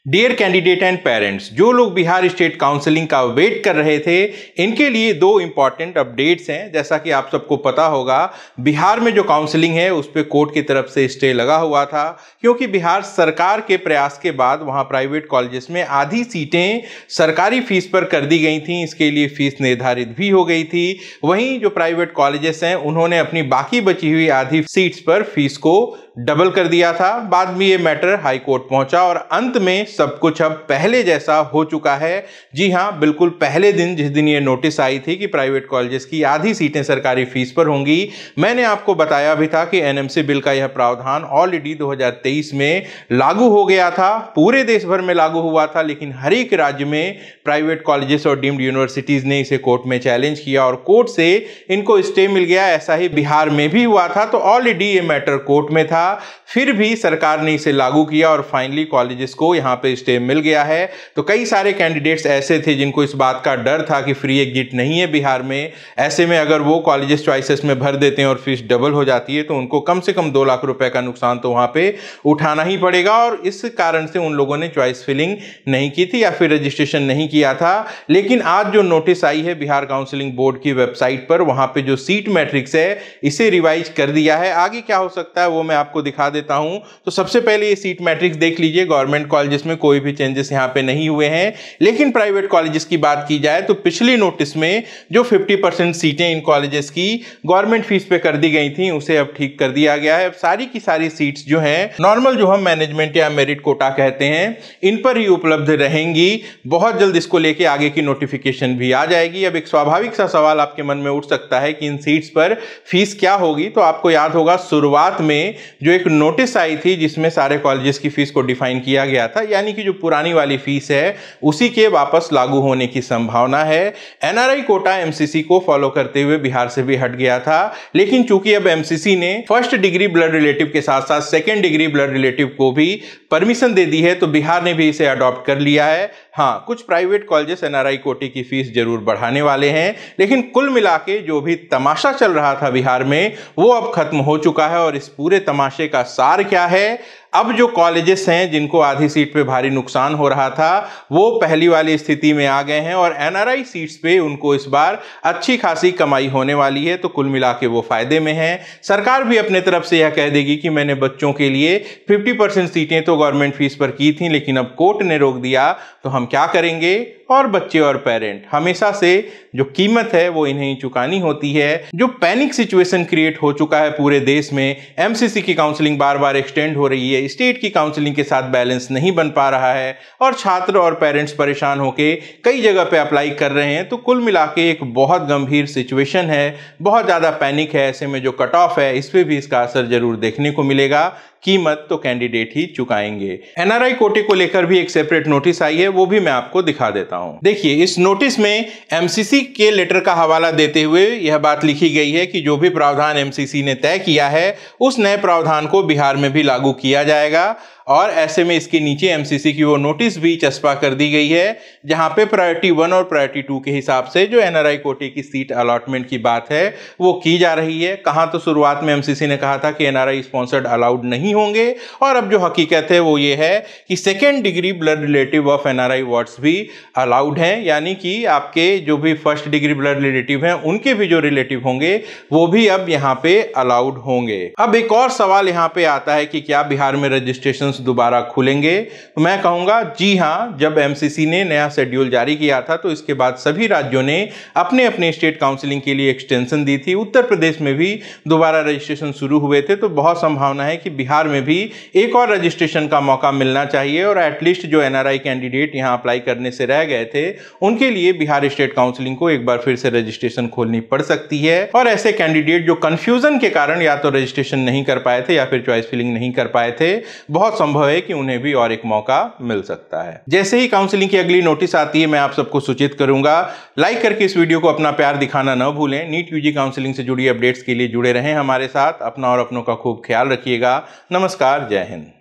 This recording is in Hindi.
डियर कैंडिडेट एंड पेरेंट्स, जो लोग बिहार स्टेट काउंसलिंग का वेट कर रहे थे, इनके लिए दो इंपॉर्टेंट अपडेट्स हैं। जैसा कि आप सबको पता होगा, बिहार में जो काउंसलिंग है उस पर कोर्ट की तरफ से स्टे लगा हुआ था, क्योंकि बिहार सरकार के प्रयास के बाद वहां प्राइवेट कॉलेजेस में आधी सीटें सरकारी फीस पर कर दी गई थी। इसके लिए फीस निर्धारित भी हो गई थी। वहीं जो प्राइवेट कॉलेजेस हैं उन्होंने अपनी बाकी बची हुई आधी सीट्स पर फीस को डबल कर दिया था। बाद में ये मैटर हाई कोर्ट पहुंचा और अंत में सब कुछ अब पहले जैसा हो चुका है। जी हां, बिल्कुल पहले दिन जिस दिन ये नोटिस आई थी कि प्राइवेट कॉलेजेस की आधी सीटें सरकारी फीस पर होंगी, मैंने आपको बताया भी था कि एनएमसी बिल का यह प्रावधान ऑलरेडी 2023 में लागू हो गया था। पूरे देश भर में लागू हुआ था, लेकिन हर एक राज्य में प्राइवेट कॉलेजेस और डीम्ड यूनिवर्सिटीज ने इसे कोर्ट में चैलेंज किया और कोर्ट से इनको स्टे मिल गया। ऐसा ही बिहार में भी हुआ था, तो ऑलरेडी ये मैटर कोर्ट में था। फिर भी सरकार ने इसे लागू किया और फाइनली कॉलेजेस को यहां पे स्टे मिल गया है। तो कई सारे कैंडिडेट्स ऐसे थे जिनको इस बात का डर था कि फ्री एग्जिट नहीं है बिहार में। ऐसे में अगर वो कॉलेजेस चॉइसेस में भर देते हैं और फीस डबल हो जाती है तो उनको कम से कम 2 लाख रुपए का नुकसान तो वहां पे उठाना ही पड़ेगा। और इस कारण से उन लोगों ने चॉइस फिलिंग नहीं की थी या फिर रजिस्ट्रेशन नहीं किया था। लेकिन आज जो नोटिस आई है बिहार काउंसलिंग बोर्ड की वेबसाइट पर, वहां पे जो सीट मैट्रिक्स है इसे रिवाइज कर दिया है। आगे क्या हो सकता है वो मैं आपको दिखा देता हूं। तो सबसे पहले ये सीट मैट्रिक्स देख लीजिए। गवर्नमेंट कॉलेजेस में कोई भी चेंजेस यहां पे नहीं हुए हैं, लेकिन प्राइवेट कॉलेजेस की बात की जाए तो पिछली नोटिस में जो 50% सीटें इन कॉलेजेस की गवर्नमेंट फीस पे कर दी गई थी उसे अब ठीक कर दिया गया है। अब सारी की सारी सीट्स जो हैं नॉर्मल, जो हम मैनेजमेंट या मेरिट कोटा कहते हैं, इन पर ही उपलब्ध रहेंगी। बहुत जल्द इसको लेके आगे की नोटिफिकेशन भी आ जाएगी। अब एक स्वाभाविक सा सवाल आपके मन में उठ सकता है कि इन सीट्स पर फीस क्या होगी। तो आपको याद होगा शुरुआत में जो एक नोटिस आई थी जिसमें सारे कॉलेजेस की फीस को डिफाइन किया गया था, यानी कि जो पुरानी वाली फीस है उसी के वापस लागू होने की संभावना है। एनआरआई कोटा एमसीसी को फॉलो करते हुए बिहार से भी हट गया था, लेकिन चूंकि अब एमसीसी ने फर्स्ट डिग्री ब्लड रिलेटिव के साथ साथ सेकेंड डिग्री ब्लड रिलेटिव को भी परमिशन दे दी है, तो बिहार ने भी इसे अडॉप्ट कर लिया है। हाँ, कुछ प्राइवेट कॉलेजेस एनआरआई कोटे की फीस जरूर बढ़ाने वाले हैं, लेकिन कुल मिला के जो भी तमाशा चल रहा था बिहार में वो अब खत्म हो चुका है। और इस पूरे तमाशे का सार क्या है? अब जो कॉलेजेस हैं जिनको आधी सीट पे भारी नुकसान हो रहा था वो पहली वाली स्थिति में आ गए हैं और एनआरआई सीट्स पे उनको इस बार अच्छी खासी कमाई होने वाली है। तो कुल मिला के वो फायदे में है। सरकार भी अपने तरफ से यह कह देगी कि मैंने बच्चों के लिए 50% सीटें तो गवर्नमेंट फीस पर की थी, लेकिन अब कोर्ट ने रोक दिया, तो हम क्या करेंगे? और बच्चे और पेरेंट हमेशा से जो कीमत है वो इन्हें चुकानी होती है। जो पैनिक सिचुएशन क्रिएट हो चुका है पूरे देश में, एमसीसी की काउंसलिंग बार बार एक्सटेंड हो रही है, स्टेट की काउंसलिंग के साथ बैलेंस नहीं बन पा रहा है और छात्र और पेरेंट्स परेशान होकर कई जगह पे अप्लाई कर रहे हैं। तो कुल मिला के एक बहुत गंभीर सिचुएशन है, बहुत ज्यादा पैनिक है। ऐसे में जो कट ऑफ है इस पे भी इसका असर जरूर देखने को मिलेगा। कीमत तो कैंडिडेट ही चुकाएंगे। एनआरआई कोटे को लेकर भी एक सेपरेट नोटिस आई है, वो भी मैं आपको दिखा देता हूं। देखिए, इस नोटिस में एमसीसी के लेटर का हवाला देते हुए यह बात लिखी गई है कि जो भी प्रावधान एमसीसी ने तय किया है उस नए प्रावधान को बिहार में भी लागू किया जाएगा। और ऐसे में इसके नीचे एमसीसी की वो नोटिस भी चस्पा कर दी गई है जहां पे प्रायोरिटी 1 और प्रायोरिटी 2 के हिसाब से जो एनआरआई कोटे की सीट अलॉटमेंट की बात है वो की जा रही है। कहां तो शुरुआत में एमसीसी ने कहा था कि एनआरआई स्पॉन्सर्ड अलाउड नहीं होंगे, और अब जो हकीकत है वो ये है कि second degree blood relative of NRI wards भी अलाउड हैं, यानी कि आपके जो भी फर्स्ट डिग्री ब्लड रिलेटिव हैं उनके भी जो रिलेटिव होंगे वो भी अब यहाँ पे अलाउड होंगे। अब एक और सवाल यहाँ पे आता है कि क्या बिहार में रजिस्ट्रेशन दोबारा खुलेंगे? तो मैं कहूंगा जी हां। जब एमसीसी ने नया शेड्यूल जारी किया था तो इसके बाद सभी राज्यों ने अपने अपने स्टेट काउंसलिंग के लिए एक्सटेंशन दी थी। उत्तर प्रदेश में भी दोबारा रजिस्ट्रेशन शुरू हुए थे, तो बहुत संभावना है कि बिहार में भी एक और रजिस्ट्रेशन का मौका मिलना चाहिए। और एटलीस्ट जो एनआरआई कैंडिडेट यहां अप्लाई करने से रह गए थे उनके लिए बिहार स्टेट काउंसलिंग को एक बार फिर से रजिस्ट्रेशन खोलनी पड़ सकती है। और ऐसे कैंडिडेट जो कंफ्यूजन के कारण या तो रजिस्ट्रेशन नहीं कर पाए थे या फिर चॉइस फिलिंग नहीं कर पाए थे, बहुत संभव है कि उन्हें भी और एक मौका मिल सकता है। जैसे ही काउंसलिंग की अगली नोटिस आती है मैं आप सबको सूचित करूंगा। लाइक करके इस वीडियो को अपना प्यार दिखाना न भूलें। नीट यूजी काउंसलिंग से जुड़ी अपडेट्स के लिए जुड़े रहें हमारे साथ। अपना और अपनों का खूब ख्याल रखिएगा। नमस्कार, जय हिंद।